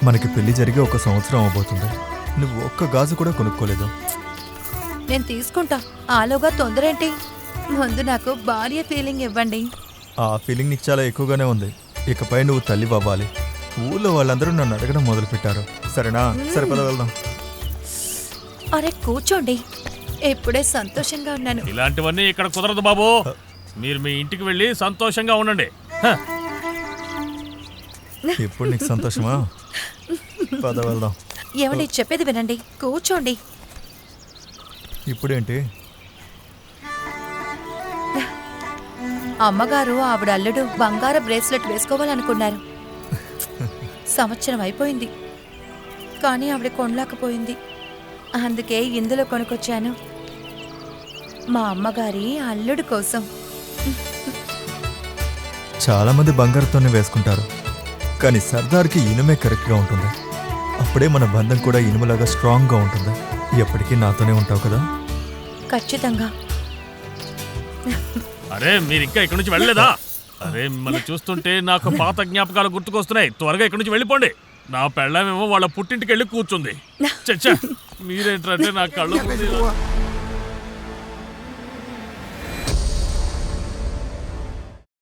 మనకి పెళ్లి జరిగి 1 సంవత్సరం అవబోతుంది. నువ్వు ఒక్క గాజు కూడా కొనుక్కోలేదు. నేను తీసుకుంటా. ఆలోగా తొందరేంటి? ముందు నాకు భార్య ఫీలింగ్ ఇవ్వండి. ఆ ఫీలింగ్ నీకు చాలా ఎక్కువగానే ఉంది. ఇకపై నువ్వు తల్లి అవ్వాలి. ఊళ్ళో వాళ్ళందరూ నన్ను అడగడం మొదలుపెట్టారు. సరేనా? సరిపద వెళ్దాం. అరే కూర్చోండి. ఎప్పుడే సంతోషంగా ఉన్నాను. ఇలాంటివన్నీ ఇక్కడ కుదరదు బాబు. మీరు మీ ఇంటికి వెళ్ళి సంతోషంగా ఉండండి. ఇప్పుడు నీకు సంతోషమా? పద వెళ్దాం. ఏమండి చెప్పేది వినండి. కూర్చోండి. ఇప్పుడేంటి? అమ్మగారు ఆవిడ అల్లుడు బంగారు బ్రేస్లెట్ వేసుకోవాలనుకున్నారు. సంవత్సరం అయిపోయింది, కానీ ఆవిడ కొనలేకపోయింది. అందుకే ఇందులో కొనుక్కొచ్చాను, మా అమ్మగారి అల్లుడు కోసం. చాలా మంది బంగారుతోనే వేసుకుంటారు, కానీ సర్దార్కి ఇనుమే కరెక్ట్గా ఉంటుంది. అప్పుడే మన బంధం కూడా ఇనుములాగా స్ట్రాంగ్గా ఉంటుంది. ఎప్పటికీ నాతోనే ఉంటావు కదా? ఖచ్చితంగా. అరే మీరు ఇంకా ఇక్కడి నుంచి వెళ్ళలేదా? అరే మిమ్మల్ని చూస్తుంటే నాకు పాత జ్ఞాపకాలు గుర్తుకొస్తున్నాయి. త్వరగా ఇక్కడి నుంచి వెళ్ళిపోండి. నా పెళ్ళమేమో వాళ్ళ పుట్టింటికి వెళ్ళి కూర్చుంది. చచ్చా మీరేంటంటే నా కళ్ళు